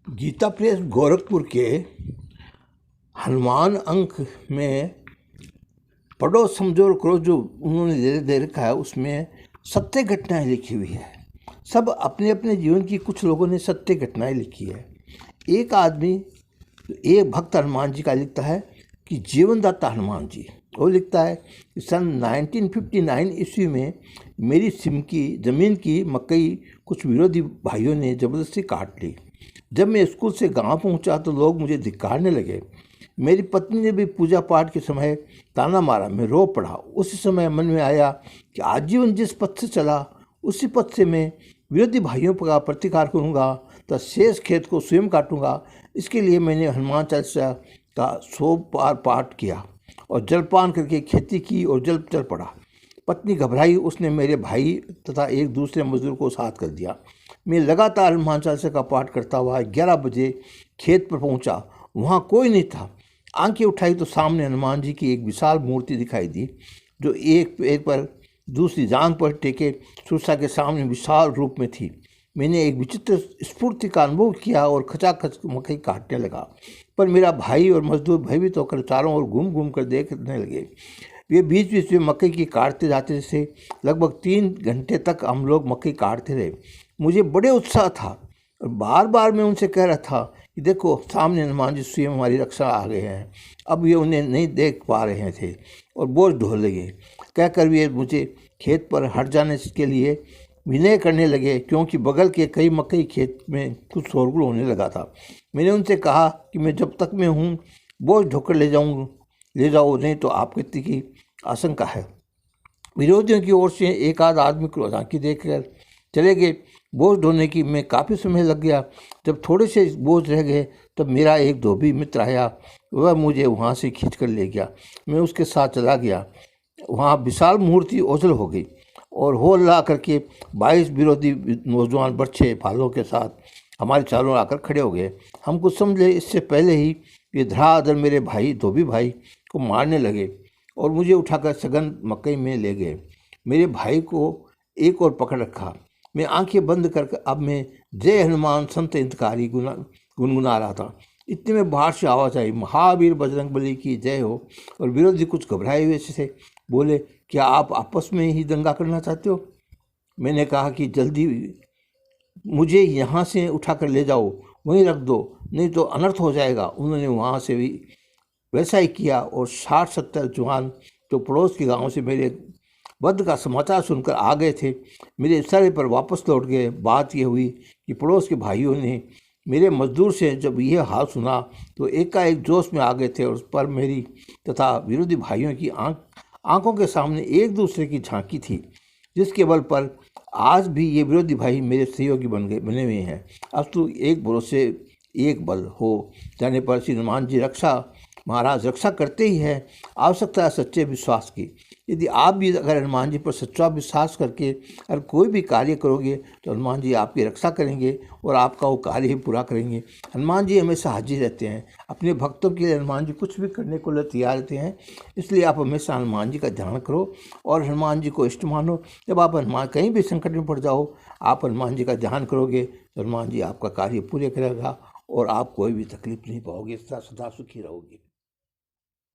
Gita press Gorakhpur के हनुमान अंक में पढ़ो समझो और करो जो उन्होंने दे रखा है, उसमें सत्य घटनाएं लिखी हुई है। सब अपने अपने जीवन की, कुछ लोगों ने सत्य घटनाएं लिखी है। एक आदमी, एक भक्त हनुमान जी का लिखता है कि जीवनदाता हनुमान जी, वो लिखता है कि सन 1959 ईस्वी में मेरी सिम की ज़मीन की मकई कुछ विरोधी भाइयों ने ज़बरदस्ती काट ली। जब मैं स्कूल से गांव पहुंचा तो लोग मुझे धिक्कारने लगे। मेरी पत्नी ने भी पूजा पाठ के समय ताना मारा। मैं रो पड़ा। उसी समय मन में आया कि आजीवन जिस पथ से चला उसी पथ से मैं विरोधी भाइयों का प्रतिकार करूंगा, तो शेष खेत को स्वयं काटूंगा। इसके लिए मैंने हनुमान चालीसा का 100 बार पाठ किया और जलपान करके खेती की और जल चल पड़ा। पत्नी घबराई। उसने मेरे भाई तथा एक दूसरे मजदूर को साथ कर दिया। मैं लगातार हनुमान चालीसा का पाठ करता हुआ 11 बजे खेत पर पहुंचा। वहां कोई नहीं था। आंखें उठाई तो सामने हनुमान जी की एक विशाल मूर्ति दिखाई दी, जो एक पैर पर दूसरी जांघ पर टेके सुरसा के सामने विशाल रूप में थी। मैंने एक विचित्र स्फूर्ति का अनुभव किया और खचाखच मकई काटने लगा, पर मेरा भाई और मजदूर भयभीत होकर चारों ओर घूम घूम कर देखने लगे। वे बीच बीच में मकई की काटते जाते थे। लगभग 3 घंटे तक हम लोग मकई काटते रहे। मुझे बड़े उत्साह था और बार बार मैं उनसे कह रहा था कि देखो, सामने हनुमान जी स्वयं हमारी रक्षा आ गए हैं। अब ये उन्हें नहीं देख पा रहे थे और बोझ ढो लगे। कहकर वे मुझे खेत पर हट जाने के लिए विनय करने लगे, क्योंकि बगल के कई मकई खेत में कुछ शोरगुल होने लगा था। मैंने उनसे कहा कि मैं जब तक मैं हूँ बोझ ढोकर ले जाओ, नहीं तो आपत्ति की आशंका है। विरोधियों की ओर से एक आध आदमी को झांकी देकर चले गए। बोझ ढोने की में काफ़ी समय लग गया। जब थोड़े से बोझ रह गए तब मेरा एक धोबी मित्र आया। वह मुझे वहाँ से खींच कर ले गया। मैं उसके साथ चला गया। वहाँ विशाल मूर्ति ओझल हो गई और हो ला करके 22 विरोधी नौजवान बच्चे भालों के साथ हमारे चारों आकर खड़े हो गए। हम कुछ समझे इससे पहले ही ये धड़ाधड़ मेरे भाई, धोबी भाई को मारने लगे और मुझे उठाकर सघन मकई में ले गए। मेरे भाई को एक और पकड़ रखा। मैं आंखें बंद करके अब मैं जय हनुमान संत हितकारी गुनगुना रहा था। इतने में बाहर से आवाज़ आई, महावीर बजरंग बली की जय हो। और विरोधी कुछ घबराए हुए से बोले, क्या आप आपस में ही दंगा करना चाहते हो? मैंने कहा कि जल्दी मुझे यहाँ से उठाकर ले जाओ, वहीं रख दो, नहीं तो अनर्थ हो जाएगा। उन्होंने वहाँ से भी वैसा ही किया और 60-70 जवान जो पड़ोस के गांव से मेरे वध का समाचार सुनकर आ गए थे, मेरे इशारे पर वापस लौट गए। बात यह हुई कि पड़ोस के भाइयों ने मेरे मजदूर से जब यह हाल सुना तो एकाएक जोश में आ गए थे और उस पर मेरी तथा विरोधी भाइयों की आंखों के सामने एक दूसरे की झांकी थी, जिसके बल पर आज भी ये विरोधी भाई मेरे सहयोगी बने हुए हैं। अब तो एक भरोसे एक बल हो जाने पर श्री हनुमान जी महाराज रक्षा करते ही है। आवश्यकता है सच्चे विश्वास की। यदि आप भी अगर हनुमान जी पर सच्चा विश्वास करके अगर कोई भी कार्य करोगे तो हनुमान जी आपकी रक्षा करेंगे और आपका वो कार्य ही पूरा करेंगे। हनुमान जी हमेशा हाजिर रहते हैं। अपने भक्तों के लिए हनुमान जी कुछ भी करने को तैयार रहते हैं। इसलिए आप हमेशा हनुमान जी का ध्यान करो और हनुमान जी को इष्ट मानो। जब आप हनुमान कहीं भी संकट में पड़ जाओ, आप हनुमान जी का ध्यान करोगे तो हनुमान जी आपका कार्य पूरे करेगा और आप कोई भी तकलीफ नहीं पाओगे। सदा सुखी रहोगे।